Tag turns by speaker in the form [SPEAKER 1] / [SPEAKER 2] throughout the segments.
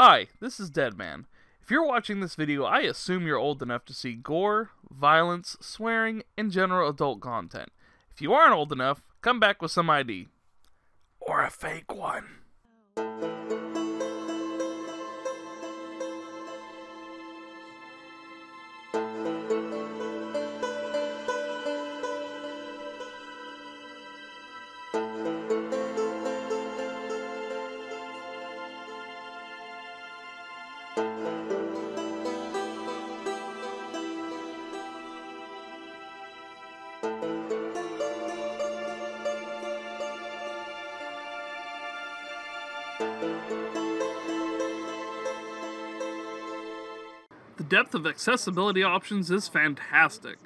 [SPEAKER 1] Hi, this is DEDMan. If you're watching this video, I assume you're old enough to see gore, violence, swearing, and general adult content. If you aren't old enough, come back with some ID. Or a fake one. The depth of accessibility options is fantastic.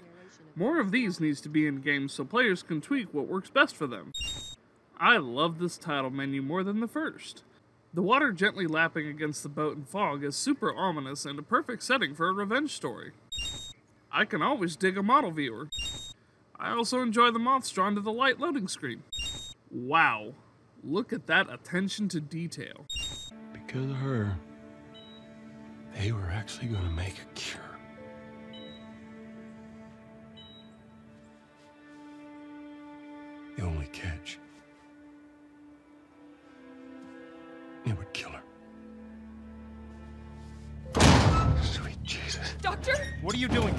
[SPEAKER 1] More of these needs to be in games so players can tweak what works best for them. I love this title menu more than the first. The water gently lapping against the boat in fog is super ominous and a perfect setting for a revenge story. I can always dig a model viewer. I also enjoy the moths drawn to the light loading screen. Wow, look at that attention to detail.
[SPEAKER 2] Because of her, they were actually going to make a cure. The only catch, it would kill her. Sweet Jesus.
[SPEAKER 3] Doctor?
[SPEAKER 4] What are you doing?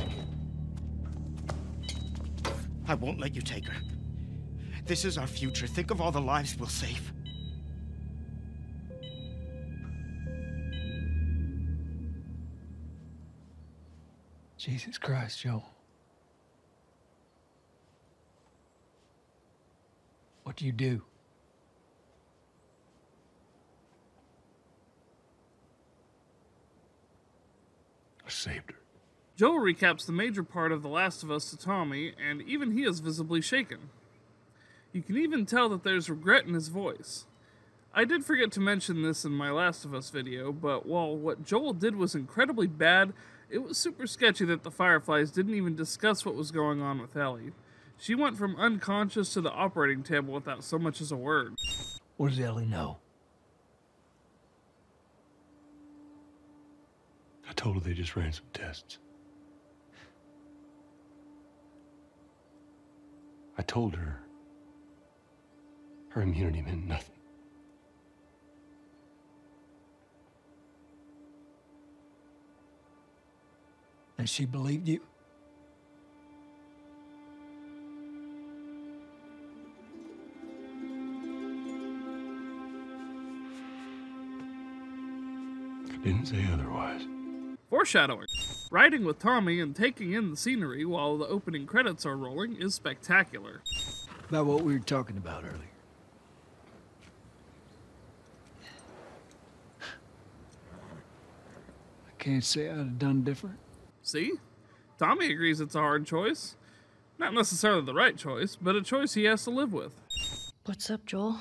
[SPEAKER 4] I won't let you take her. This is our future. Think of all the lives we'll save.
[SPEAKER 5] Jesus Christ, Joel. What do you do?
[SPEAKER 2] I saved her.
[SPEAKER 1] Joel recaps the major part of The Last of Us to Tommy, and even he is visibly shaken. You can even tell that there's regret in his voice. I did forget to mention this in my Last of Us video, but while what Joel did was incredibly bad, it was super sketchy that the Fireflies didn't even discuss what was going on with Ellie. She went from unconscious to the operating table without so much as a word.
[SPEAKER 5] What does Ellie know?
[SPEAKER 2] I told her they just ran some tests. I told her her immunity meant nothing.
[SPEAKER 5] And she believed you?
[SPEAKER 2] I didn't say otherwise.
[SPEAKER 1] Foreshadowing. Riding with Tommy and taking in the scenery while the opening credits are rolling is spectacular.
[SPEAKER 5] About what we were talking about earlier. I can't say I'd have done different.
[SPEAKER 1] See? Tommy agrees it's a hard choice. Not necessarily the right choice, but a choice he has to live with.
[SPEAKER 3] What's up, Joel?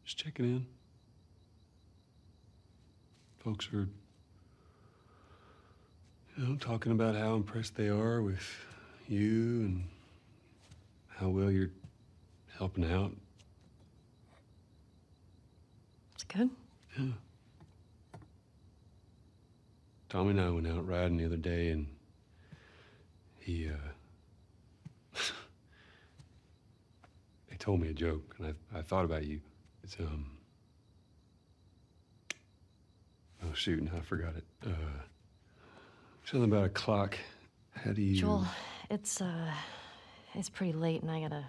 [SPEAKER 2] Just checking in. Folks are, talking about how impressed they are with you and how well you're helping out.
[SPEAKER 3] It's good.
[SPEAKER 2] Yeah. Tommy and I went out riding the other day, and he told me a joke, and I thought about you. It's, oh, shoot, now I forgot it. Something about a clock. How do you...
[SPEAKER 3] Joel, it's pretty late and I gotta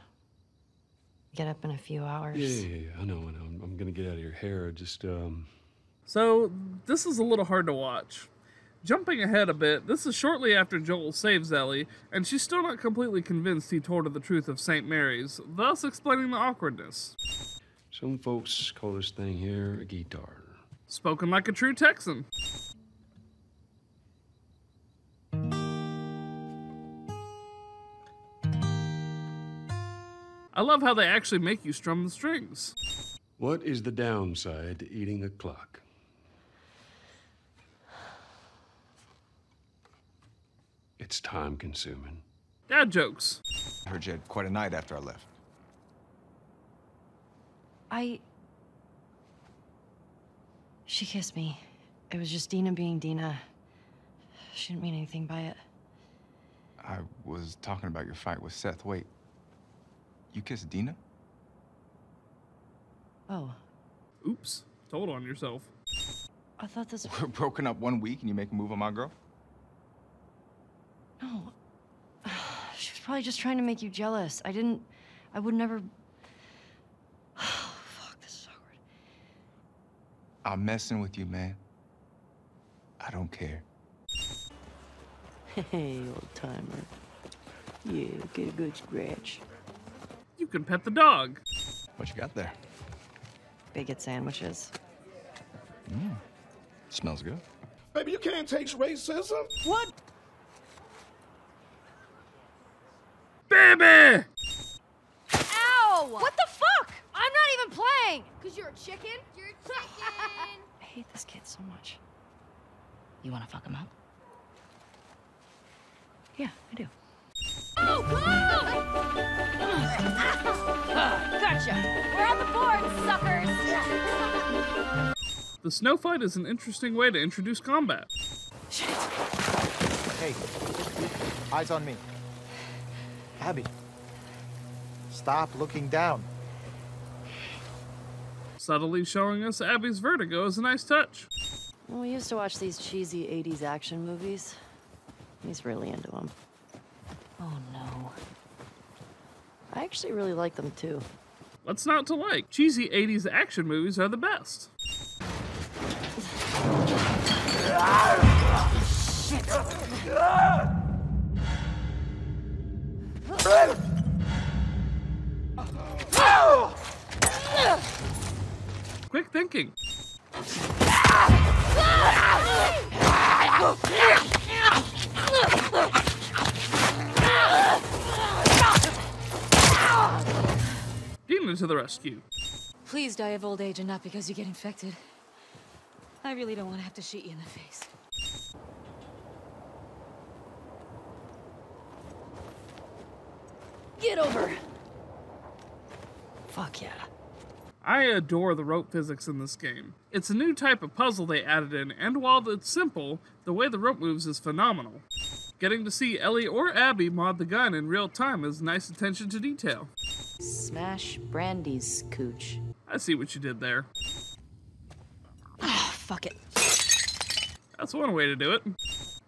[SPEAKER 3] get up in a few hours.
[SPEAKER 2] Yeah, I know. I'm gonna get out of your hair. Just,
[SPEAKER 1] So, this is a little hard to watch. Jumping ahead a bit, this is shortly after Joel saves Ellie, and she's still not completely convinced he told her the truth of St. Mary's, thus explaining the awkwardness.
[SPEAKER 2] Some folks call this thing here a guitar.
[SPEAKER 1] Spoken like a true Texan. I love how they actually make you strum the strings.
[SPEAKER 2] What is the downside to eating a clock? It's time consuming.
[SPEAKER 1] Dad jokes.
[SPEAKER 6] I heard you had quite a night after I left.
[SPEAKER 3] She kissed me. It was just Dina being Dina. She didn't mean anything by it.
[SPEAKER 6] I was talking about your fight with Seth. Wait, you kissed Dina?
[SPEAKER 3] Oh,
[SPEAKER 1] Oops. Told on yourself.
[SPEAKER 3] I thought this...
[SPEAKER 6] We're broken up 1 week and you make a move on my girl?
[SPEAKER 3] No. She was probably just trying to make you jealous. I would never... Oh, fuck, this is awkward.
[SPEAKER 6] I'm messing with you, man. I don't care.
[SPEAKER 3] Hey, old timer. Yeah, get a good scratch.
[SPEAKER 1] You can pet the dog.
[SPEAKER 6] What you got there?
[SPEAKER 3] Bigot sandwiches.
[SPEAKER 6] Smells good.
[SPEAKER 7] Baby, you can't taste racism.
[SPEAKER 3] What?
[SPEAKER 1] Baby!
[SPEAKER 8] Ow!
[SPEAKER 3] What the fuck? I'm not even playing!
[SPEAKER 8] Because you're a chicken? You're a chicken!
[SPEAKER 3] I hate this kid so much.
[SPEAKER 9] You wanna fuck him up?
[SPEAKER 3] Yeah, I do.
[SPEAKER 8] Oh,
[SPEAKER 3] Gotcha!
[SPEAKER 8] we're on the board, suckers!
[SPEAKER 1] The snow fight is an interesting way to introduce combat.
[SPEAKER 10] Hey, eyes on me. Abby, stop looking down.
[SPEAKER 1] Subtly showing us Abby's vertigo is a nice touch.
[SPEAKER 3] Well, we used to watch these cheesy 80s action movies. He's really into them. Oh, no. I actually really like them, too.
[SPEAKER 1] What's not to like? Cheesy 80s action movies are the best. Quick thinking. Dina to the rescue.
[SPEAKER 9] Please die of old age and not because you get infected. I really don't want to have to shoot you in the face.
[SPEAKER 3] Get over! Fuck yeah.
[SPEAKER 1] I adore the rope physics in this game. It's a new type of puzzle they added in, and while it's simple, the way the rope moves is phenomenal. Getting to see Ellie or Abby mod the gun in real time is nice attention to detail.
[SPEAKER 9] Smash Brandy's cooch.
[SPEAKER 1] I see what you did there.
[SPEAKER 9] Ah, fuck it.
[SPEAKER 1] That's one way to do it.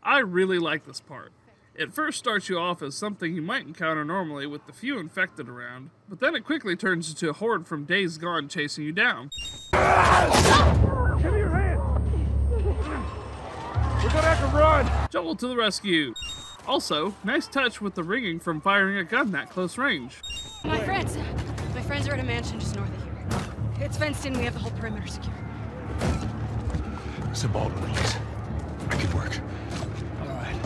[SPEAKER 1] I really like this part. It first starts you off as something you might encounter normally with the few infected around, but then it quickly turns into a horde from Days Gone chasing you down.
[SPEAKER 7] Give me your hand. We're gonna have to run.
[SPEAKER 1] Joel to the rescue. Also, nice touch with the ringing from firing a gun that close range.
[SPEAKER 9] My friends are at a mansion just north of here. It's fenced in, we have the whole perimeter secure.
[SPEAKER 2] It's a Baldwin release. I could work.
[SPEAKER 7] All right,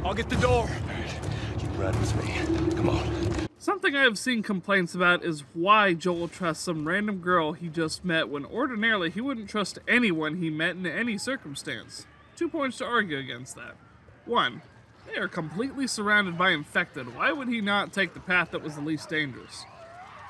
[SPEAKER 7] I'll get the door.
[SPEAKER 2] All right, you ride with me. Come on.
[SPEAKER 1] Something I have seen complaints about is why Joel trusts some random girl he just met when ordinarily he wouldn't trust anyone he met in any circumstance. 2 points to argue against that. 1. They are completely surrounded by infected. Why would he not take the path that was the least dangerous?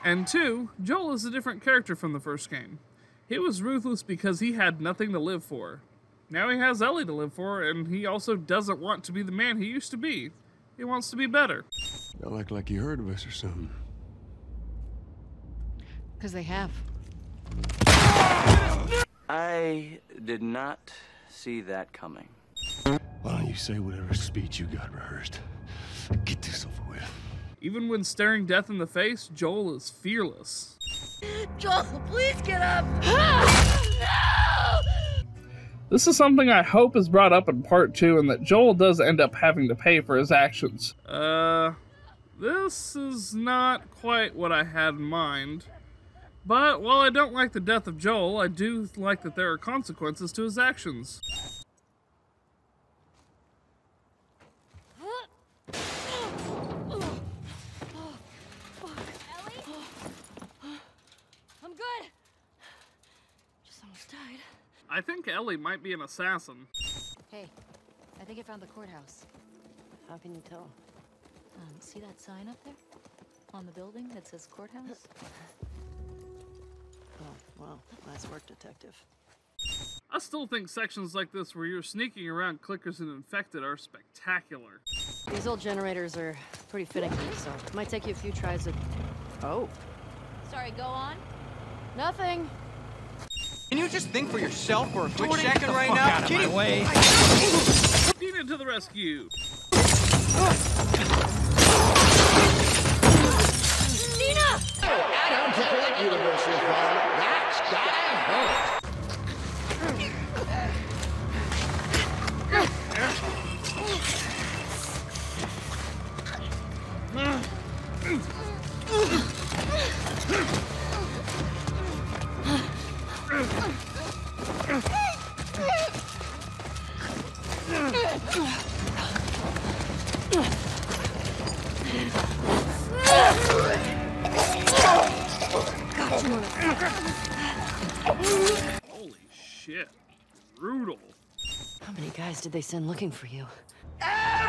[SPEAKER 1] And 2, Joel is a different character from the first game. He was ruthless because he had nothing to live for. Now he has Ellie to live for, and he also doesn't want to be the man he used to be. He wants to be better.
[SPEAKER 2] Y'all act like you heard of us or something.
[SPEAKER 9] Because they have.
[SPEAKER 11] I did not see that coming.
[SPEAKER 2] Why don't you say whatever speech you got rehearsed? Get this over with.
[SPEAKER 1] Even when staring death in the face, Joel is fearless.
[SPEAKER 3] Joel, please get up!
[SPEAKER 1] This is something I hope is brought up in part 2 and that Joel does end up having to pay for his actions. This is not quite what I had in mind. But while I don't like the death of Joel, I do like that there are consequences to his actions.
[SPEAKER 9] I'm good. Just almost died.
[SPEAKER 1] I think Ellie might be an assassin.
[SPEAKER 9] Hey, I think I found the courthouse.
[SPEAKER 3] How can you tell?
[SPEAKER 9] See that sign up there? On the building that says courthouse?
[SPEAKER 3] Oh, well, nice work, detective.
[SPEAKER 1] I still think sections like this where you're sneaking around clickers and infected are spectacular.
[SPEAKER 3] These old generators are pretty finicky, so it might take you a few tries to... Oh.
[SPEAKER 8] Sorry, go on.
[SPEAKER 3] Nothing.
[SPEAKER 12] Can you just think for yourself for a quick
[SPEAKER 7] Jordan,
[SPEAKER 12] second
[SPEAKER 7] get the
[SPEAKER 12] right
[SPEAKER 7] fuck
[SPEAKER 12] now?
[SPEAKER 7] out of my way.
[SPEAKER 1] Tina to the rescue.
[SPEAKER 8] Tina!
[SPEAKER 7] I don't care what universe you're from. That's gotta hurt.
[SPEAKER 1] Holy shit. Brutal.
[SPEAKER 3] How many guys did they send looking for you?
[SPEAKER 7] Everyone!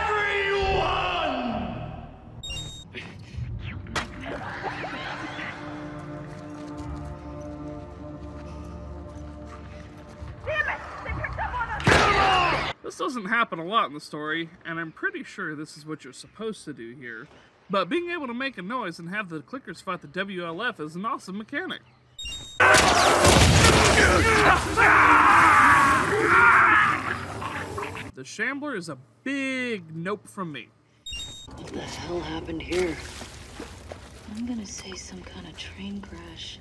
[SPEAKER 1] This doesn't happen a lot in the story, and I'm pretty sure this is what you're supposed to do here. But being able to make a noise and have the clickers fight the WLF is an awesome mechanic. The Shambler is a big nope from me.
[SPEAKER 3] What the hell happened here? I'm gonna say some kind of train crash.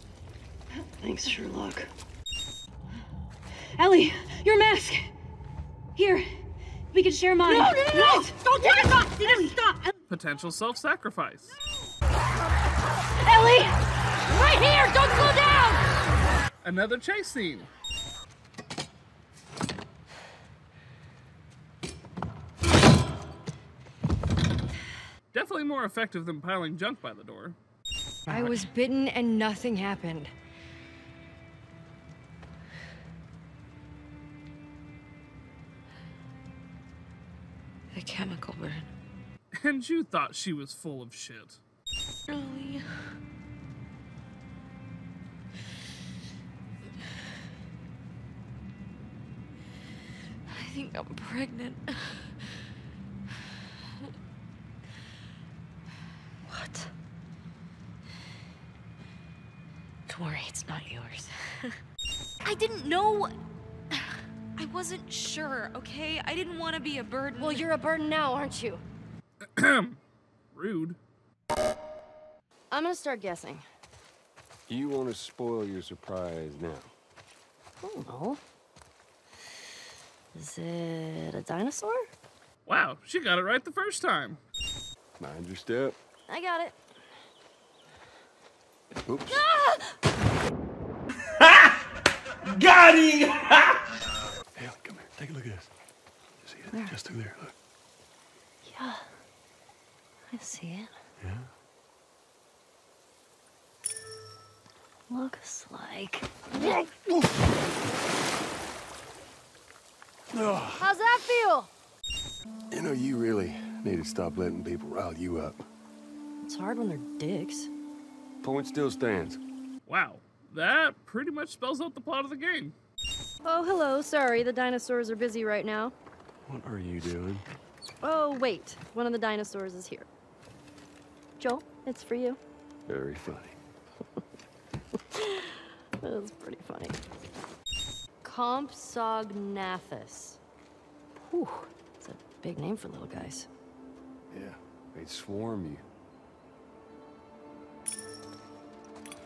[SPEAKER 3] Thanks, Sherlock.
[SPEAKER 9] Ellie, your mask! Here, we can share mine.
[SPEAKER 8] No! Don't take it off!
[SPEAKER 9] Ellie, stop!
[SPEAKER 1] Potential self-sacrifice.
[SPEAKER 8] Ellie! Right here! Don't slow down!
[SPEAKER 1] Another chase scene. Definitely more effective than piling junk by the door.
[SPEAKER 3] I was bitten and nothing happened.
[SPEAKER 9] A chemical burn.
[SPEAKER 1] And you thought she was full of shit.
[SPEAKER 9] Ellie. I think I'm pregnant.
[SPEAKER 3] What?
[SPEAKER 9] Don't worry, it's not yours. I didn't know. I wasn't sure, okay? I didn't want to be a burden.
[SPEAKER 3] Well, you're a burden now, aren't you?
[SPEAKER 1] Rude.
[SPEAKER 3] I'm gonna start guessing.
[SPEAKER 2] You want to spoil your surprise now?
[SPEAKER 3] I don't know. Is it a dinosaur?
[SPEAKER 1] Wow, she got it right the first time.
[SPEAKER 2] Mind your step.
[SPEAKER 3] I got it.
[SPEAKER 2] Oops.
[SPEAKER 7] Got him!
[SPEAKER 2] Ellie, come here. Take a look at this. You see it? Just through there. Look.
[SPEAKER 3] Yeah. I see it.
[SPEAKER 2] Yeah?
[SPEAKER 3] Looks like... How's that feel?
[SPEAKER 2] You know, you really need to stop letting people rile you up.
[SPEAKER 3] It's hard when they're dicks.
[SPEAKER 2] Point still stands.
[SPEAKER 1] Wow, that pretty much spells out the plot of the game.
[SPEAKER 3] Oh, hello. Sorry, the dinosaurs are busy right now.
[SPEAKER 2] What are you doing?
[SPEAKER 3] Oh, wait. One of the dinosaurs is here. Joel, it's for you.
[SPEAKER 2] Very funny.
[SPEAKER 3] That was pretty funny. Compsognathus. Whew, it's a big name for little guys.
[SPEAKER 2] Yeah, they'd swarm you.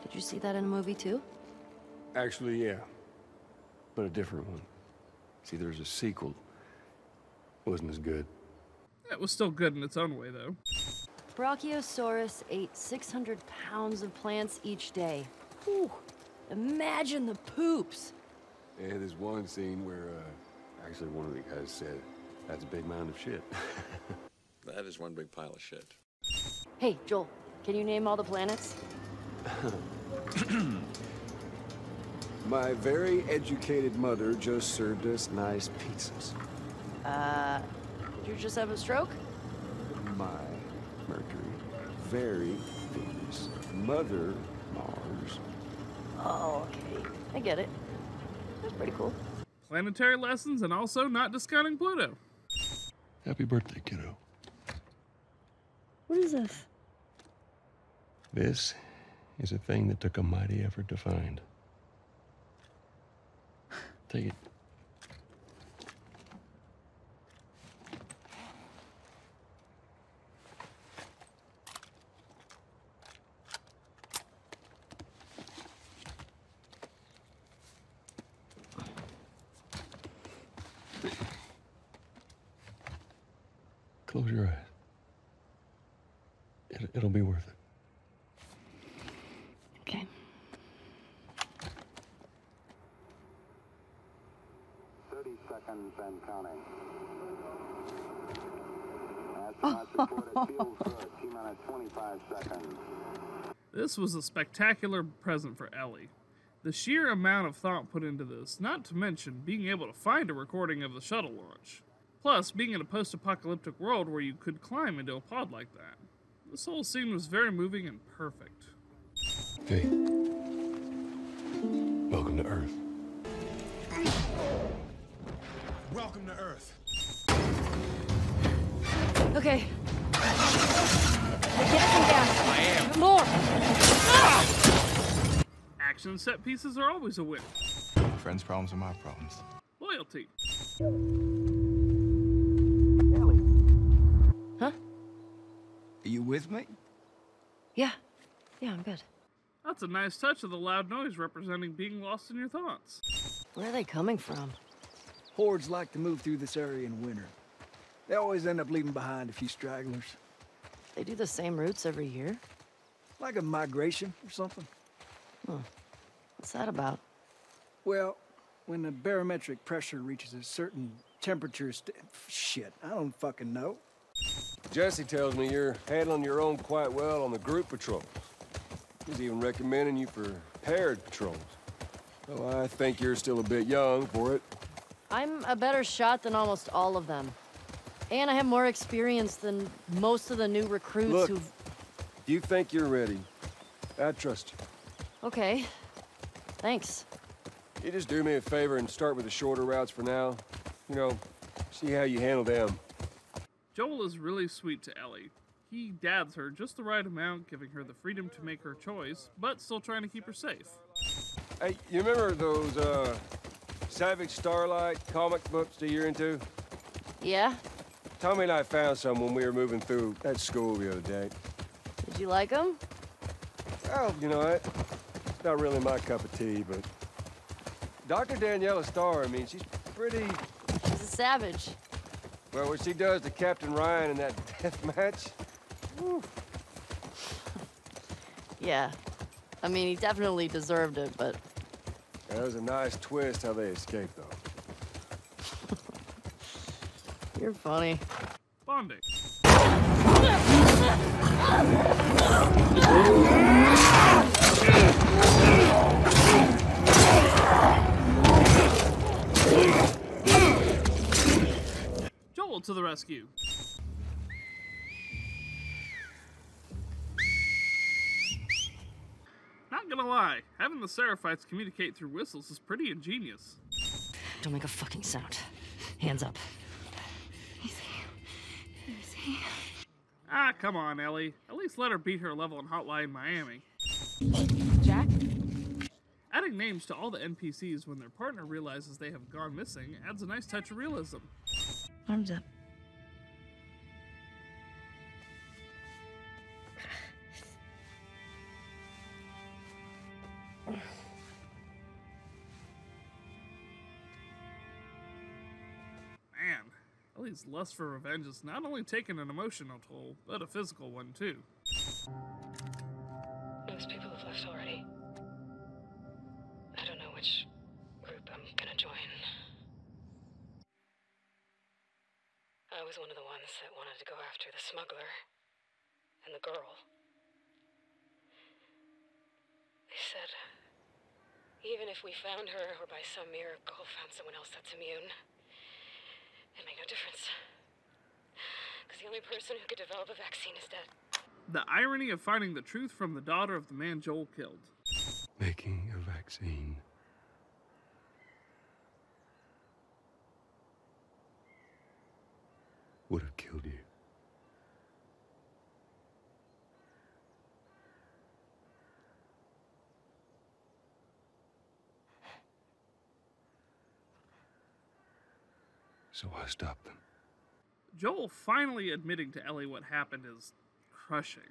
[SPEAKER 3] Did you see that in a movie too?
[SPEAKER 2] Actually, yeah. But a different one. See, there's a sequel. Wasn't as good.
[SPEAKER 1] It was still good in its own way, though.
[SPEAKER 3] Brachiosaurus ate 600 pounds of plants each day. Whew. Imagine the poops.
[SPEAKER 2] Yeah, there's one scene where, actually one of the guys said, that's a big mound of shit.
[SPEAKER 13] That is one big pile of shit.
[SPEAKER 3] Hey, Joel, can you name all the planets?
[SPEAKER 2] My very educated mother just served us nice pizzas.
[SPEAKER 3] Did you just have a stroke?
[SPEAKER 2] My Mercury, very Venus, mother Mars.
[SPEAKER 3] Oh, okay. I get it. That's pretty cool.
[SPEAKER 1] planetary lessons, and also not discounting Pluto.
[SPEAKER 2] Happy birthday, kiddo.
[SPEAKER 3] What is this?
[SPEAKER 2] This is a thing that took a mighty effort to find. Take it. Close your eyes. It'll be worth it.
[SPEAKER 3] Okay.
[SPEAKER 14] Seconds and counting. Astronauts report it feels good. T-minus 25 seconds.
[SPEAKER 1] This was a spectacular present for Ellie. The sheer amount of thought put into this, not to mention being able to find a recording of the shuttle launch. Plus, being in a post-apocalyptic world where you could climb into a pod like that. This whole scene was very moving and perfect.
[SPEAKER 2] Hey. Welcome to Earth.
[SPEAKER 4] Welcome to Earth.
[SPEAKER 3] Okay. Get some gas.
[SPEAKER 4] I am.
[SPEAKER 3] More.
[SPEAKER 1] Action set pieces are always a win.
[SPEAKER 6] Friends' problems are my problems.
[SPEAKER 1] Loyalty.
[SPEAKER 5] Ellie.
[SPEAKER 3] Huh?
[SPEAKER 5] Are you with me?
[SPEAKER 3] Yeah. Yeah, I'm good.
[SPEAKER 1] That's a nice touch of the loud noise representing being lost in your thoughts.
[SPEAKER 3] Where are they coming from?
[SPEAKER 5] Hordes like to move through this area in winter. They always end up leaving behind a few stragglers.
[SPEAKER 3] They do the same routes every year?
[SPEAKER 5] Like a migration or something.
[SPEAKER 3] Huh. What's that about?
[SPEAKER 5] Well, when the barometric pressure reaches a certain temperature shit, I don't fucking know.
[SPEAKER 15] Jesse tells me you're handling your own quite well on the group patrols. He's even recommending you for paired patrols. Well, I think you're still a bit young for it.
[SPEAKER 3] I'm a better shot than almost all of them. And I have more experience than most of the new recruits
[SPEAKER 15] Look,
[SPEAKER 3] who've...
[SPEAKER 15] if you think you're ready, I trust you.
[SPEAKER 3] Okay. Thanks.
[SPEAKER 15] You just do me a favor and start with the shorter routes for now. You know, see how you handle them.
[SPEAKER 1] Joel is really sweet to Ellie. He dads her just the right amount, giving her the freedom to make her choice, but still trying to keep her safe.
[SPEAKER 15] Hey, you remember those, Savage Starlight comic books that you're into?
[SPEAKER 3] Yeah?
[SPEAKER 15] Tommy and I found some when we were moving through that school the other day.
[SPEAKER 3] Did you like them?
[SPEAKER 15] Well, you know, it's not really my cup of tea, but... Dr. Daniela Starr, I mean, she's pretty...
[SPEAKER 3] She's a savage.
[SPEAKER 15] Well, what she does to Captain Ryan in that death match... Whew.
[SPEAKER 3] Yeah. I mean, he definitely deserved it, but...
[SPEAKER 15] That was a nice twist how they escaped, though.
[SPEAKER 3] You're funny.
[SPEAKER 1] Bonding. Joel to the rescue. Not gonna lie, having the Seraphites communicate through whistles is pretty ingenious.
[SPEAKER 3] Don't make a fucking sound. Hands up.
[SPEAKER 1] Ah, come on, Ellie. At least let her beat her level in Hotline Miami.
[SPEAKER 9] Jack?
[SPEAKER 1] Adding names to all the NPCs when their partner realizes they have gone missing adds a nice touch of realism.
[SPEAKER 3] Arms up.
[SPEAKER 1] Man, Ellie's lust for revenge is not only taking an emotional toll, but a physical one too.
[SPEAKER 16] Most people have left already. I don't know which group I'm gonna join. I was one of the ones that wanted to go after the smuggler and the girl. They said, even if we found her or by some miracle found someone else that's immune, it'd make no difference. Because the only person who could develop a vaccine is dead.
[SPEAKER 1] The irony of finding the truth from the daughter of the man Joel killed.
[SPEAKER 2] Making a vaccine. would have killed you. So I stopped them.
[SPEAKER 1] Joel finally admitting to Ellie what happened is crushing.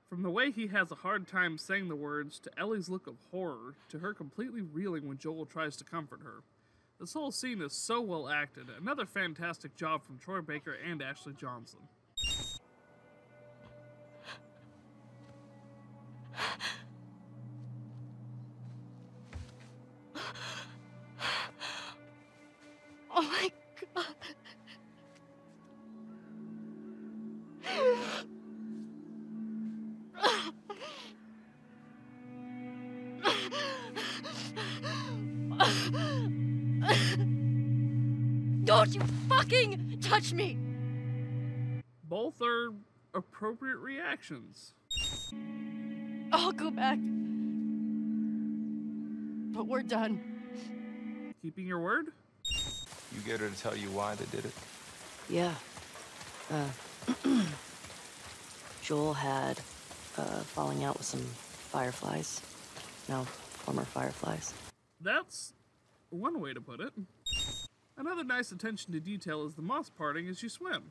[SPEAKER 1] From the way he has a hard time saying the words, to Ellie's look of horror, to her completely reeling when Joel tries to comfort her. This whole scene is so well acted. Another fantastic job from Troy Baker and Ashley Johnson.
[SPEAKER 8] Oh my God. Don't you fucking touch me!
[SPEAKER 1] Both are appropriate reactions.
[SPEAKER 8] I'll go back. But we're done.
[SPEAKER 1] Keeping your word?
[SPEAKER 6] You get her to tell you why they did it?
[SPEAKER 3] Yeah. Joel had falling out with some fireflies. No, former fireflies.
[SPEAKER 1] That's one way to put it. Another nice attention to detail is the moss parting as you swim.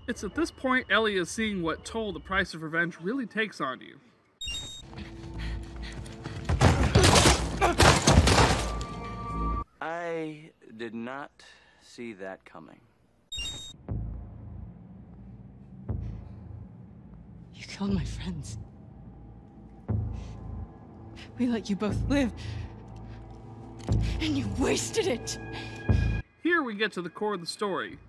[SPEAKER 1] It's at this point Ellie is seeing what toll the price of revenge really takes on you.
[SPEAKER 11] I did not see that coming.
[SPEAKER 8] You killed my friends. We let you both live. And you wasted it!
[SPEAKER 1] Here we get to the core of the story.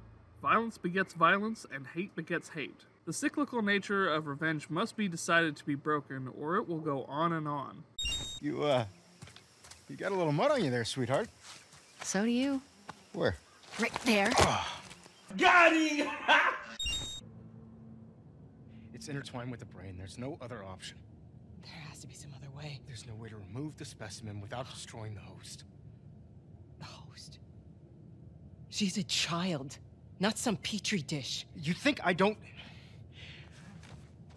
[SPEAKER 1] Violence begets violence, and hate begets hate. The cyclical nature of revenge must be decided to be broken, or it will go on and on.
[SPEAKER 4] You got a little mud on you there, sweetheart.
[SPEAKER 3] So do you.
[SPEAKER 4] Where?
[SPEAKER 3] Right there.
[SPEAKER 4] Got him! It's intertwined with the brain. There's no other option.
[SPEAKER 8] There has to be some other way.
[SPEAKER 4] There's no way to remove the specimen without destroying the host.
[SPEAKER 8] The host? She's a child. Not some petri dish.
[SPEAKER 4] You think I don't...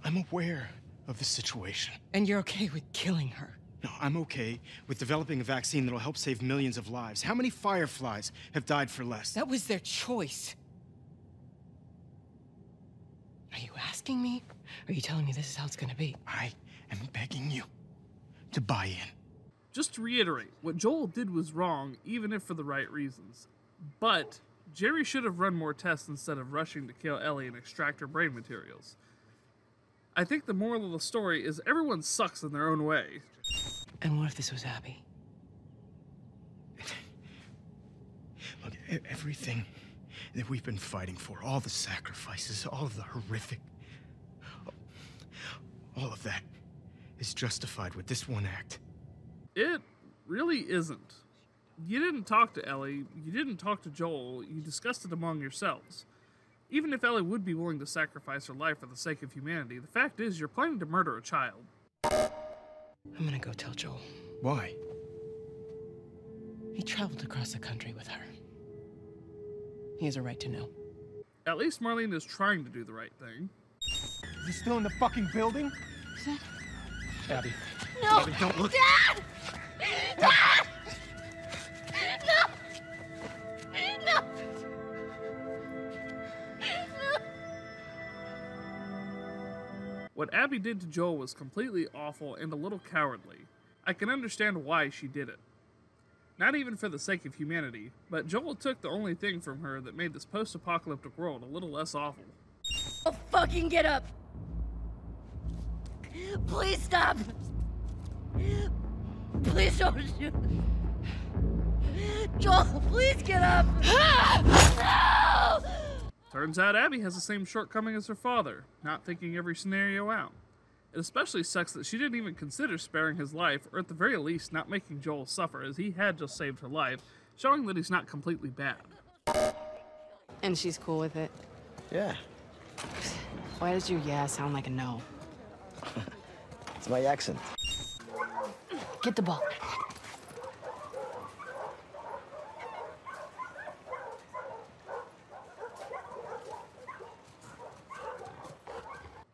[SPEAKER 4] I'm aware of the situation.
[SPEAKER 8] And you're okay with killing her?
[SPEAKER 4] No, I'm okay with developing a vaccine that'll help save millions of lives. How many fireflies have died for less?
[SPEAKER 8] That was their choice. Are you asking me? Or are you telling me this is how it's gonna be?
[SPEAKER 4] I am begging you to buy in.
[SPEAKER 1] Just to reiterate, what Joel did was wrong, even if for the right reasons. But Jerry should have run more tests instead of rushing to kill Ellie and extract her brain materials. I think the moral of the story is everyone sucks in their own way.
[SPEAKER 8] And what if this was Abby?
[SPEAKER 4] Look, everything that we've been fighting for, all the sacrifices, all of the horrific, all of that is justified with this one act.
[SPEAKER 1] It really isn't. You didn't talk to Ellie, you didn't talk to Joel, you discussed it among yourselves. Even if Ellie would be willing to sacrifice her life for the sake of humanity, the fact is you're planning to murder a child.
[SPEAKER 8] I'm gonna go tell Joel.
[SPEAKER 4] Why?
[SPEAKER 8] He traveled across the country with her. He has a right to know.
[SPEAKER 1] At least Marlene is trying to do the right thing.
[SPEAKER 4] Is he still in the fucking building? Abby.
[SPEAKER 8] No!
[SPEAKER 4] Abby, don't look.
[SPEAKER 8] Dad! Dad! No! No!
[SPEAKER 1] What Abby did to Joel was completely awful and a little cowardly. I can understand why she did it. Not even for the sake of humanity, but Joel took the only thing from her that made this post-apocalyptic world a little less awful.
[SPEAKER 8] Oh, fucking get up! Please stop! Please don't shoot! Joel, please get up! No!
[SPEAKER 1] Turns out Abby has the same shortcoming as her father, not thinking every scenario out. It especially sucks that she didn't even consider sparing his life, or at the very least not making Joel suffer, as he had just saved her life, showing that he's not completely bad.
[SPEAKER 8] And she's cool with it?
[SPEAKER 10] Yeah.
[SPEAKER 8] Why does your yeah sound like a no?
[SPEAKER 10] It's my accent.
[SPEAKER 8] Get the ball.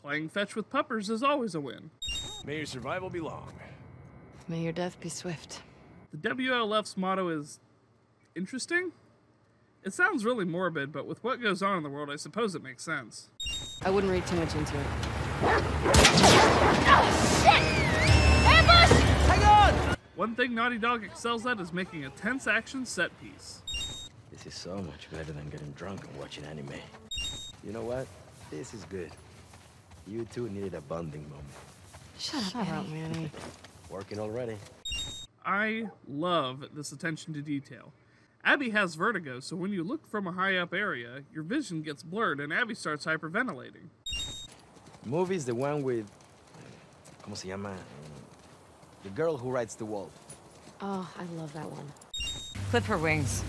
[SPEAKER 1] Playing fetch with puppers is always a win.
[SPEAKER 17] May your survival be long.
[SPEAKER 8] May your death be swift.
[SPEAKER 1] The WLF's motto is interesting? It sounds really morbid, but with what goes on in the world, I suppose it makes sense.
[SPEAKER 8] I wouldn't read too much into it.
[SPEAKER 9] Ambush!
[SPEAKER 10] Hang on!
[SPEAKER 1] One thing Naughty Dog excels at is making a tense action set piece.
[SPEAKER 10] This is so much better than getting drunk and watching anime. You know what? This is good. You two needed a bonding moment.
[SPEAKER 8] Shut up, Manny.
[SPEAKER 10] Working already.
[SPEAKER 1] I love this attention to detail. Abby has vertigo, so when you look from a high up area, your vision gets blurred and Abby starts hyperventilating.
[SPEAKER 10] Movie's the one with... ¿Cómo se llama? The girl who rides the wall.
[SPEAKER 3] Oh, I love that one.
[SPEAKER 8] Clip her wings.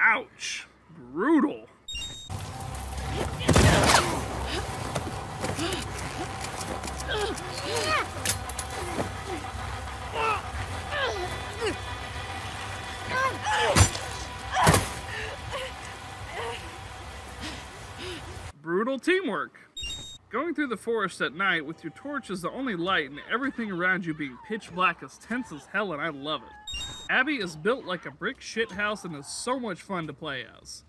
[SPEAKER 1] Ouch! Brutal! Brutal teamwork! Going through the forest at night with your torch as the only light and everything around you being pitch black is tense as hell, and I love it. Abby is built like a brick shithouse and is so much fun to play as.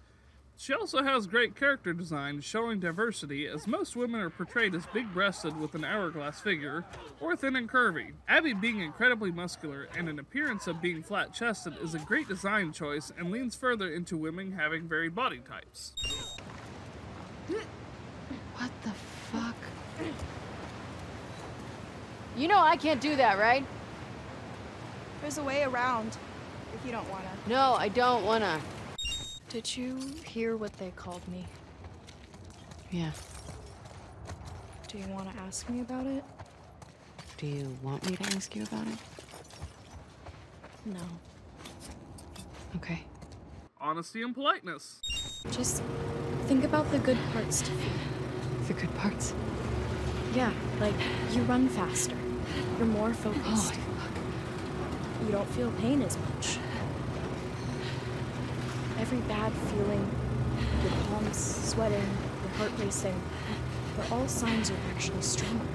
[SPEAKER 1] She also has great character design, showing diversity, as most women are portrayed as big-breasted with an hourglass figure, or thin and curvy. Abby being incredibly muscular and an appearance of being flat-chested is a great design choice and leans further into women having varied body types.
[SPEAKER 8] What the fuck? You know I can't do that, right?
[SPEAKER 18] There's a way around, if you don't wanna.
[SPEAKER 8] No, I don't wanna.
[SPEAKER 18] Did you hear what they called me?
[SPEAKER 8] Yeah.
[SPEAKER 18] Do you want to ask me about it?
[SPEAKER 8] Do you want me to ask you about it?
[SPEAKER 18] No.
[SPEAKER 8] Okay.
[SPEAKER 1] Honesty and politeness.
[SPEAKER 18] Just think about the good parts to feel.
[SPEAKER 8] The good parts?
[SPEAKER 18] Yeah, like you run faster. You're more focused.
[SPEAKER 8] Oh, fuck.
[SPEAKER 18] You don't feel pain as much. Every bad feeling, your palms sweating, your heart racing, they're all signs you're actually stronger.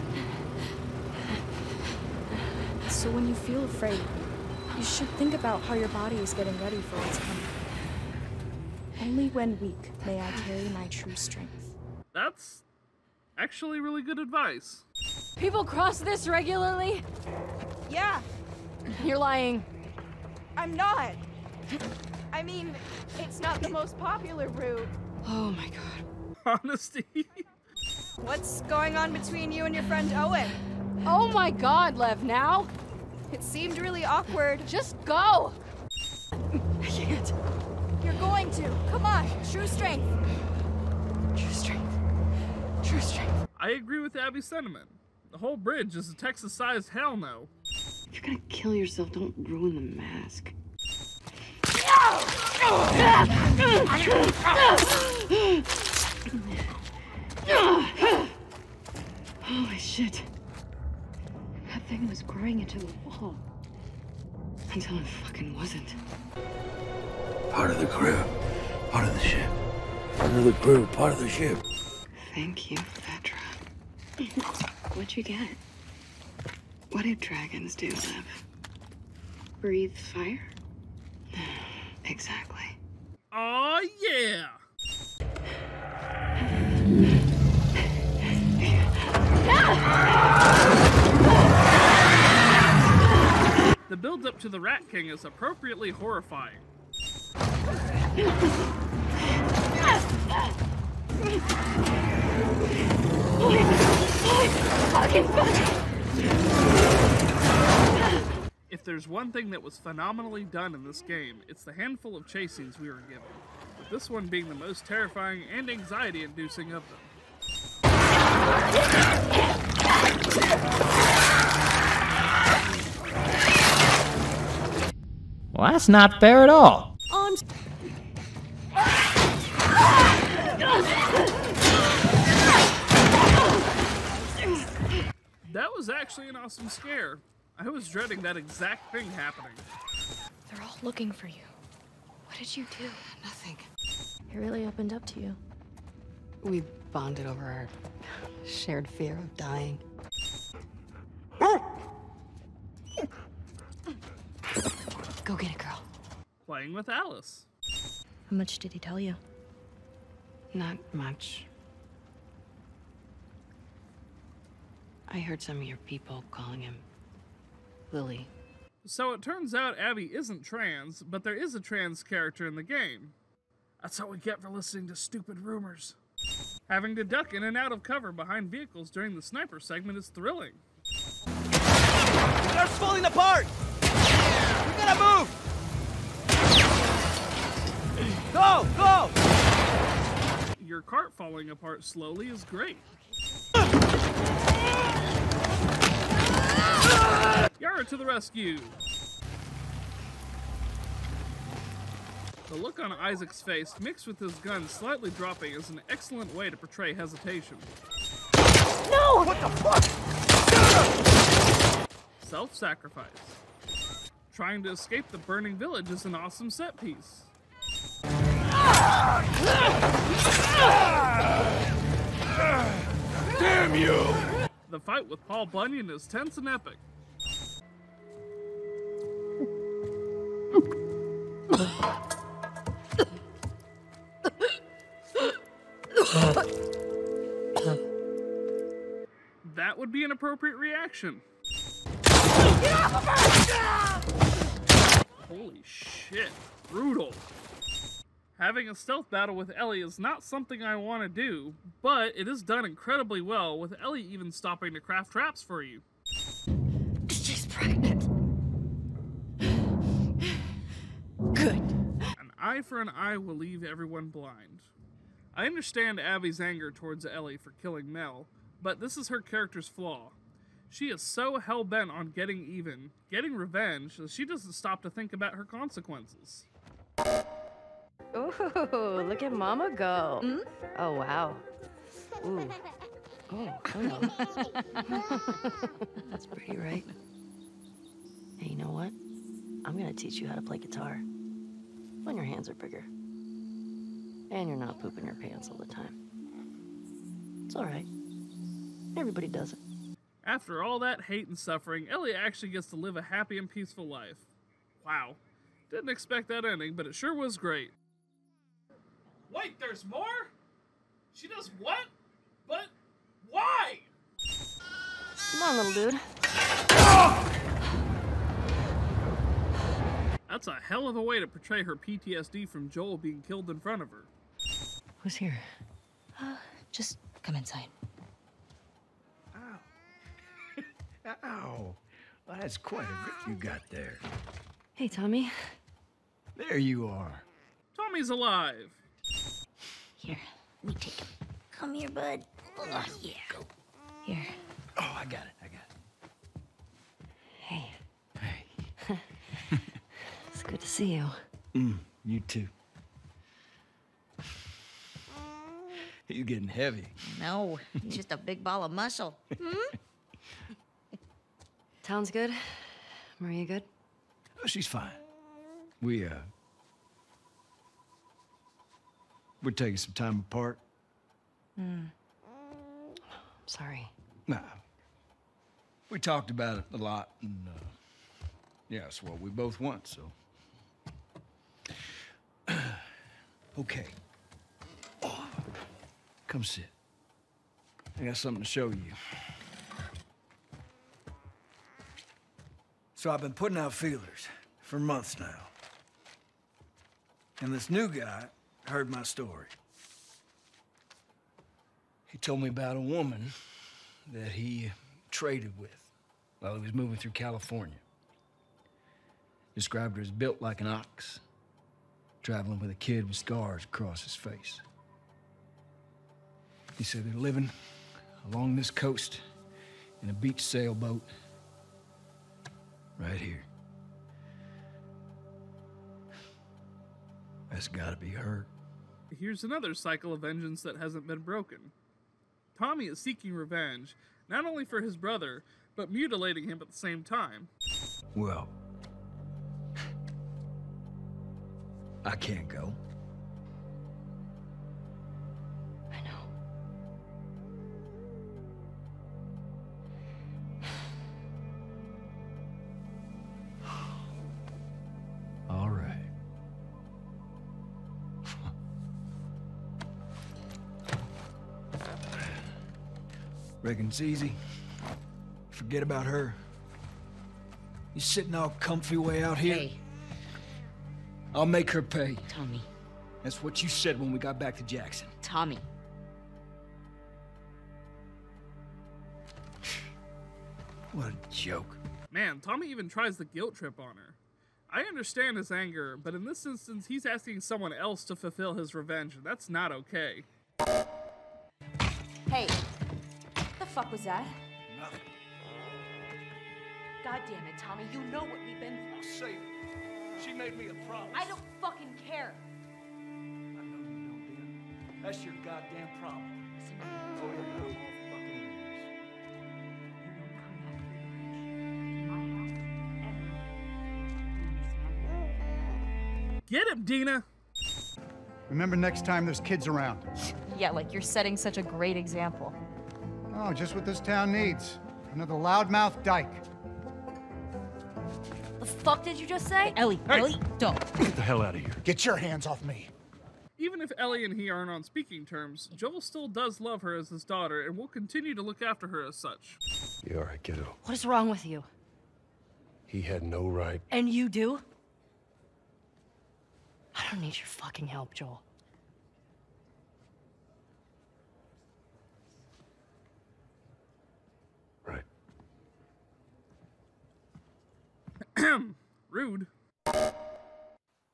[SPEAKER 18] So when you feel afraid, you should think about how your body is getting ready for what's coming. Only when weak may I carry my true strength.
[SPEAKER 1] That's actually really good advice.
[SPEAKER 8] People cross this regularly?
[SPEAKER 18] Yeah.
[SPEAKER 8] You're lying.
[SPEAKER 18] I'm not. I mean, it's not the most popular route.
[SPEAKER 8] Oh my god.
[SPEAKER 1] Honesty.
[SPEAKER 18] What's going on between you and your friend Owen?
[SPEAKER 8] Oh my god, Lev, now?
[SPEAKER 18] It seemed really awkward.
[SPEAKER 8] Just go! I can't.
[SPEAKER 18] You're going to. Come on, true strength.
[SPEAKER 8] True strength. True strength.
[SPEAKER 1] I agree with Abby's sentiment. The whole bridge is a Texas-sized hell no.
[SPEAKER 3] If you're gonna kill yourself, don't ruin the mask. Holy shit. That thing was growing into the wall. Until it fucking wasn't.
[SPEAKER 19] Part of the crew. Part of the ship. Part of the crew. Part of the ship.
[SPEAKER 3] Thank you, Petra. What'd you get? What do dragons do, Lev? Breathe fire? Exactly.
[SPEAKER 1] Aw, yeah! The build-up to the Rat King is appropriately horrifying. If there's one thing that was phenomenally done in this game, it's the handful of chase scenes we were given, with this one being the most terrifying and anxiety-inducing of them.
[SPEAKER 20] Well, that's not fair at all.
[SPEAKER 1] That was actually an awesome scare. I was dreading that exact thing happening.
[SPEAKER 18] They're all looking for you. What did you do?
[SPEAKER 3] Nothing. He really opened up to you. We bonded over our shared fear of dying. Go get it, girl.
[SPEAKER 1] Playing with Alice.
[SPEAKER 18] How much did he tell you?
[SPEAKER 3] Not much. I heard some of your people calling him Lily.
[SPEAKER 1] So it turns out Abby isn't trans, but there is a trans character in the game. That's what we get for listening to stupid rumors. Having to duck in and out of cover behind vehicles during the sniper segment is thrilling.
[SPEAKER 12] They're falling apart! We gotta move! Go! Go!
[SPEAKER 1] Your cart falling apart slowly is great. Yara to the rescue! The look on Isaac's face, mixed with his gun slightly dropping, is an excellent way to portray hesitation.
[SPEAKER 12] No! What the fuck?
[SPEAKER 1] Self-sacrifice. Trying to escape the burning village is an awesome set piece.
[SPEAKER 19] Damn you!
[SPEAKER 1] The fight with Paul Bunyan is tense and epic. That would be an appropriate reaction. Holy shit, brutal. Having a stealth battle with Ellie is not something I want to do, but it is done incredibly well, with Ellie even stopping to craft traps for you.
[SPEAKER 3] She's pregnant. Good.
[SPEAKER 1] An eye for an eye will leave everyone blind. I understand Abby's anger towards Ellie for killing Mel, but this is her character's flaw. She is so hell-bent on getting even, getting revenge, that she doesn't stop to think about her consequences.
[SPEAKER 3] Ooh, look at Mama go.
[SPEAKER 18] Hmm?
[SPEAKER 3] Oh, wow. Ooh. Oh, hello. That's pretty, right? Hey, you know what? I'm gonna teach you how to play guitar. When your hands are bigger. And you're not pooping your pants all the time. It's alright. Everybody does it.
[SPEAKER 1] After all that hate and suffering, Ellie actually gets to live a happy and peaceful life. Wow. Didn't expect that ending, but it sure was great. Wait, there's more? She does what? But why?
[SPEAKER 3] Come on, little dude.
[SPEAKER 1] That's a hell of a way to portray her PTSD from Joel being killed in front of her.
[SPEAKER 3] Who's here?
[SPEAKER 18] Just come inside.
[SPEAKER 5] Ow. Well, that's quite a grip you got there.
[SPEAKER 3] Hey, Tommy.
[SPEAKER 5] There you are.
[SPEAKER 1] Tommy's alive.
[SPEAKER 18] Here, let me take him. Come here, bud. Oh, yeah.
[SPEAKER 5] Go.
[SPEAKER 18] Here.
[SPEAKER 5] Oh, I got it.
[SPEAKER 3] Hey.
[SPEAKER 5] Hey.
[SPEAKER 3] It's good to see you.
[SPEAKER 5] You too. He's getting heavy.
[SPEAKER 21] No, he's just a big ball of muscle.
[SPEAKER 3] Town's good? Maria good?
[SPEAKER 5] Oh, she's fine. We're taking some time apart.
[SPEAKER 3] Sorry.
[SPEAKER 5] Nah. We talked about it a lot, and yeah, it's what we both want, so. Okay. Oh, come sit. I got something to show you. So I've been putting out feelers for months now. And this new guy heard my story. He told me about a woman that he traded with while he was moving through California. Described her as built like an ox, traveling with a kid with scars across his face. He said they're living along this coast in a beach sailboat right here. That's gotta be her.
[SPEAKER 1] Here's another cycle of vengeance that hasn't been broken. Tommy is seeking revenge, not only for his brother, but mutilating him at the same time.
[SPEAKER 5] Well, I can't go.
[SPEAKER 3] I know.
[SPEAKER 5] All right. Reckon it's easy. Forget about her. You sitting all comfy way out here?
[SPEAKER 21] Hey.
[SPEAKER 5] I'll make her pay.
[SPEAKER 21] Tommy.
[SPEAKER 5] That's what you said when we got back to Jackson.
[SPEAKER 21] Tommy.
[SPEAKER 5] What a joke.
[SPEAKER 1] Man, Tommy even tries the guilt trip on her. I understand his anger, but in this instance, he's asking someone else to fulfill his revenge, and that's not okay.
[SPEAKER 18] Hey, what the fuck was that?
[SPEAKER 5] Nothing.
[SPEAKER 21] God damn it, Tommy. You know what we've been through.
[SPEAKER 5] I'll save her. She made me a promise.
[SPEAKER 21] I don't fucking care.
[SPEAKER 5] I know you don't, Dina. That's your goddamn problem.
[SPEAKER 21] Listen to me.
[SPEAKER 5] Oh, yeah, I'm all fucking ears.
[SPEAKER 1] Get him, Dina!
[SPEAKER 7] Remember next time there's kids around.
[SPEAKER 18] Yeah, like you're setting such a great example.
[SPEAKER 7] Oh, just what this town needs. Another loudmouth dyke.
[SPEAKER 21] The fuck did you just say?
[SPEAKER 18] Ellie,
[SPEAKER 7] Hey.
[SPEAKER 18] Ellie, don't.
[SPEAKER 7] Get the hell out of here. Get your hands off me.
[SPEAKER 1] Even if Ellie and he aren't on speaking terms, Joel still does love her as his daughter and will continue to look after her as such.
[SPEAKER 2] You all right, kiddo?
[SPEAKER 3] What is wrong with you?
[SPEAKER 2] He had no right.
[SPEAKER 3] And you do? I don't need your fucking help, Joel.
[SPEAKER 2] Right.
[SPEAKER 1] Rude.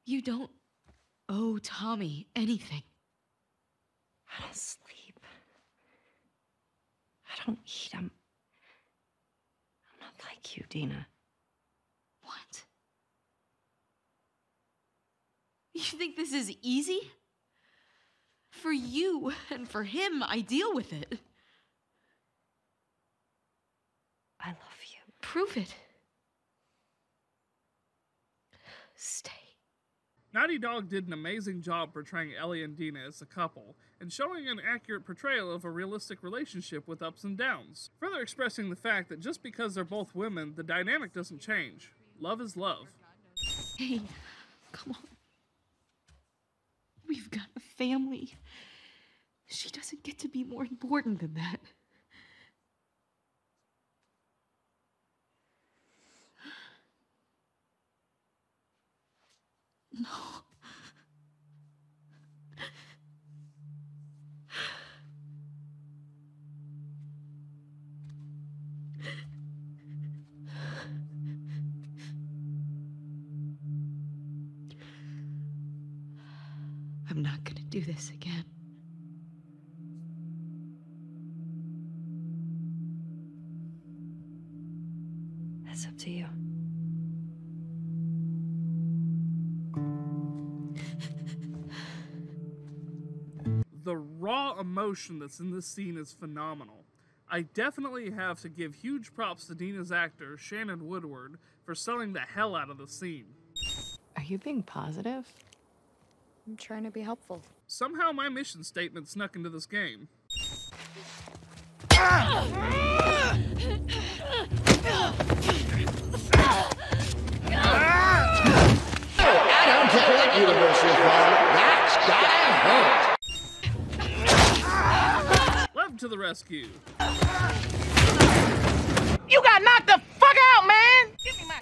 [SPEAKER 9] You don't owe Tommy anything.
[SPEAKER 3] I don't sleep. I don't eat. I'm not like you, Dina.
[SPEAKER 9] What? You think this is easy? For you and for him, I deal with it.
[SPEAKER 3] I love you.
[SPEAKER 9] Prove it. Stay.
[SPEAKER 1] Naughty Dog did an amazing job portraying Ellie and Dina as a couple, and showing an accurate portrayal of a realistic relationship with ups and downs, further expressing the fact that just because they're both women, the dynamic doesn't change. Love is love.
[SPEAKER 9] Hey, come on. We've got a family. She doesn't get to be more important than that. No. I'm not gonna do this again.
[SPEAKER 3] That's up to you.
[SPEAKER 1] The raw emotion that's in this scene is phenomenal. I definitely have to give huge props to Dina's actor, Shannon Woodward, for selling the hell out of the scene.
[SPEAKER 3] Are you being positive?
[SPEAKER 18] I'm trying to be helpful.
[SPEAKER 1] Somehow my mission statement snuck into this game.
[SPEAKER 12] I don't care what universe you're from. That's gotta hurt.
[SPEAKER 1] Love to the rescue.
[SPEAKER 12] You got knocked the fuck out, man! Give me my...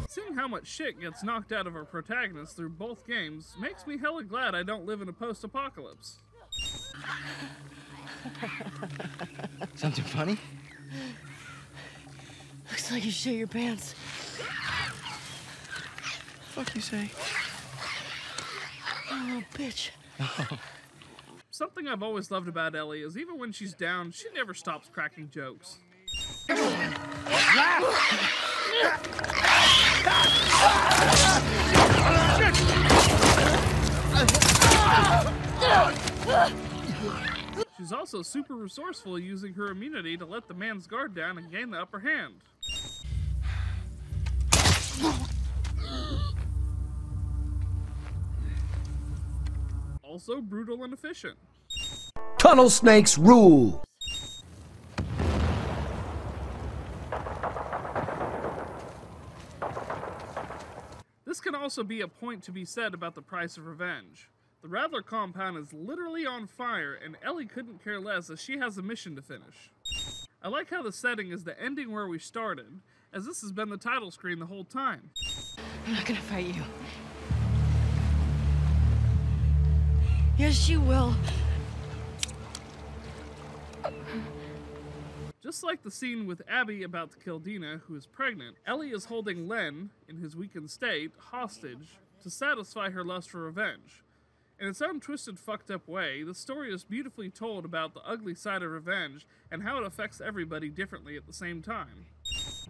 [SPEAKER 1] Seeing how much shit gets knocked out of our protagonist through both games makes me hella glad I don't live in a post-apocalypse.
[SPEAKER 4] Something funny?
[SPEAKER 3] Looks like you shit your pants.
[SPEAKER 4] Fuck you say?
[SPEAKER 3] You little bitch.
[SPEAKER 1] Something I've always loved about Ellie is even when she's down, she never stops cracking jokes. She's also super resourceful, using her immunity to let the man's guard down and gain the upper hand. Also brutal and efficient.
[SPEAKER 13] Tunnel snakes rule!
[SPEAKER 1] This can also be a point to be said about the price of revenge. The Rattler compound is literally on fire, and Ellie couldn't care less as she has a mission to finish. I like how the setting is the ending where we started, as this has been the title screen the whole time.
[SPEAKER 3] I'm not gonna fight you. Yes, you will.
[SPEAKER 1] Just like the scene with Abby about to kill Dina, who is pregnant, Ellie is holding Len, in his weakened state, hostage to satisfy her lust for revenge. In its own twisted, fucked up way, the story is beautifully told about the ugly side of revenge and how it affects everybody differently at the same time.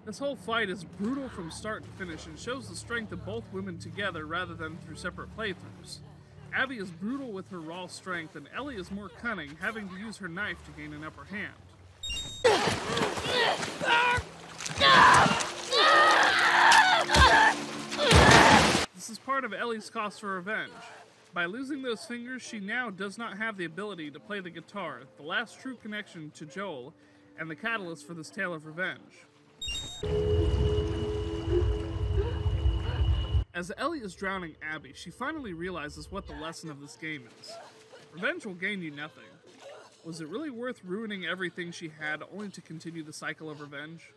[SPEAKER 1] This whole fight is brutal from start to finish and shows the strength of both women together rather than through separate playthroughs. Abby is brutal with her raw strength, and Ellie is more cunning, having to use her knife to gain an upper hand. This is part of Ellie's cost for revenge. By losing those fingers, she now does not have the ability to play the guitar, the last true connection to Joel, and the catalyst for this tale of revenge. As Ellie is drowning Abby, she finally realizes what the lesson of this game is. Revenge will gain you nothing. Was it really worth ruining everything she had only to continue the cycle of revenge?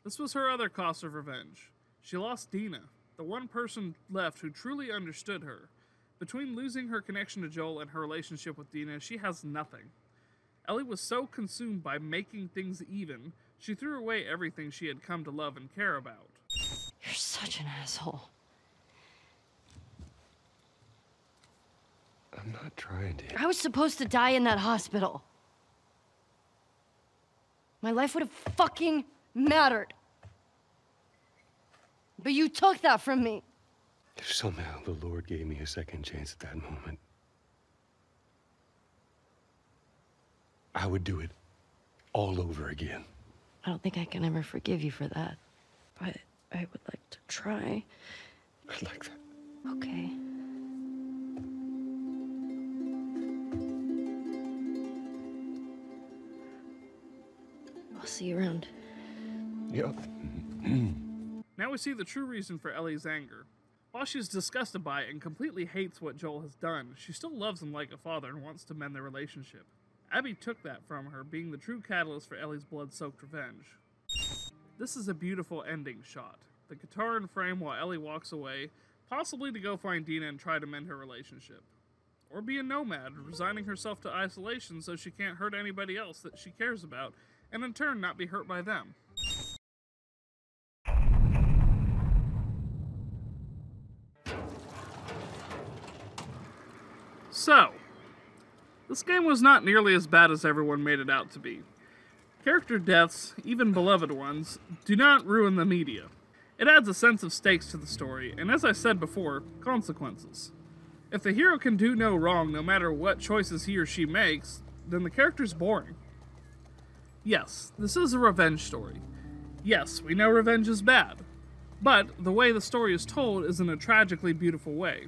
[SPEAKER 1] This was her other cost of revenge. She lost Dina, the one person left who truly understood her. Between losing her connection to Joel and her relationship with Dina, she has nothing. Ellie was so consumed by making things even, she threw away everything she had come to love and care about.
[SPEAKER 3] You're such an asshole.
[SPEAKER 2] I'm not trying to.
[SPEAKER 3] I was supposed to die in that hospital. My life would have fucking mattered. But you took that from me.
[SPEAKER 2] If somehow the Lord gave me a second chance at that moment, I would do it all over again.
[SPEAKER 3] I don't think I can ever forgive you for that. But I would like to try.
[SPEAKER 2] I'd like that.
[SPEAKER 3] Okay. I'll see you around.
[SPEAKER 2] Yep.
[SPEAKER 1] Now we see the true reason for Ellie's anger. While she's disgusted by it and completely hates what Joel has done, she still loves him like a father and wants to mend their relationship. Abby took that from her, being the true catalyst for Ellie's blood-soaked revenge. This is a beautiful ending shot. The guitar in frame while Ellie walks away, possibly to go find Dina and try to mend her relationship. Or be a nomad, resigning herself to isolation so she can't hurt anybody else that she cares about, and in turn not be hurt by them. So, this game was not nearly as bad as everyone made it out to be. Character deaths, even beloved ones, do not ruin the media. It adds a sense of stakes to the story, and as I said before, consequences. If the hero can do no wrong no matter what choices he or she makes, then the character's boring. Yes, this is a revenge story. Yes, we know revenge is bad. But the way the story is told is in a tragically beautiful way.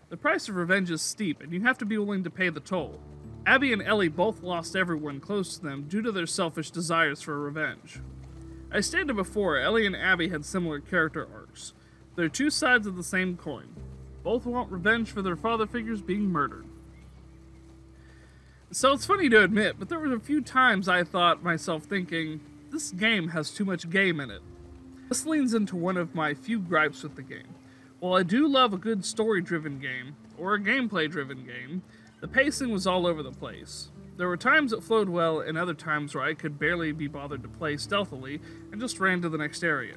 [SPEAKER 1] The price of revenge is steep, and you have to be willing to pay the toll. Abby and Ellie both lost everyone close to them due to their selfish desires for revenge. I stated before, Ellie and Abby had similar character arcs. They're two sides of the same coin. Both want revenge for their father figures being murdered. So it's funny to admit, but there were a few times I thought myself thinking, this game has too much game in it. This leans into one of my few gripes with the game. While I do love a good story-driven game, or a gameplay-driven game, the pacing was all over the place. There were times it flowed well, and other times where I could barely be bothered to play stealthily and just ran to the next area.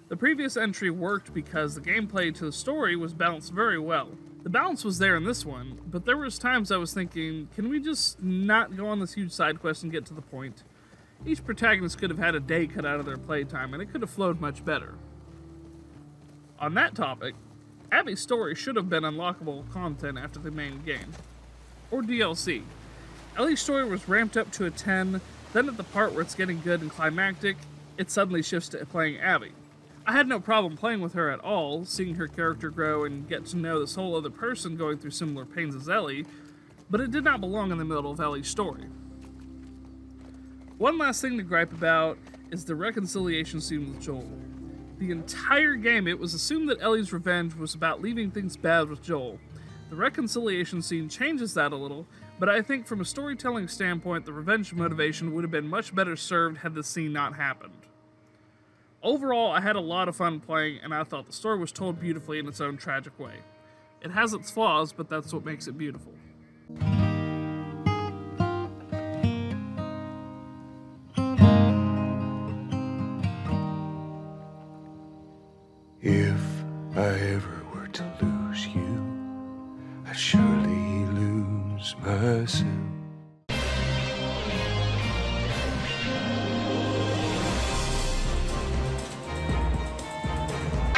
[SPEAKER 1] The previous entry worked because the gameplay to the story was balanced very well. The balance was there in this one, but there was times I was thinking, can we just not go on this huge side quest and get to the point? Each protagonist could have had a day cut out of their playtime, and it could have flowed much better. On that topic, Abby's story should have been unlockable content after the main game, or DLC. Ellie's story was ramped up to a 10, then at the part where it's getting good and climactic, it suddenly shifts to playing Abby. I had no problem playing with her at all, seeing her character grow and get to know this whole other person going through similar pains as Ellie, but it did not belong in the middle of Ellie's story. One last thing to gripe about is the reconciliation scene with Joel. The entire game, it was assumed that Ellie's revenge was about leaving things bad with Joel. The reconciliation scene changes that a little, but I think from a storytelling standpoint, the revenge motivation would have been much better served had this scene not happened. Overall, I had a lot of fun playing, and I thought the story was told beautifully in its own tragic way. It has its flaws, but that's what makes it beautiful.
[SPEAKER 19] If I ever were to lose you, I'd surely lose myself.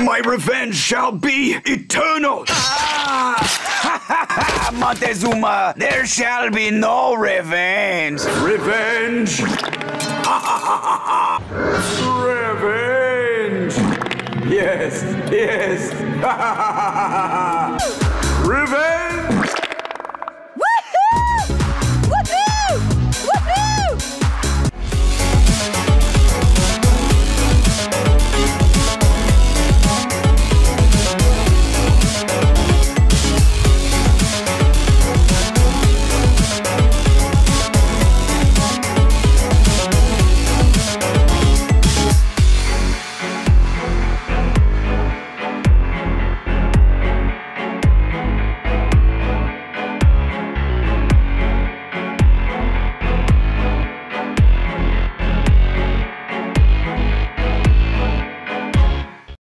[SPEAKER 14] My revenge shall be eternal! Ah! Montezuma, there shall be no revenge! Revenge! Revenge! Yes, yes! Revenge!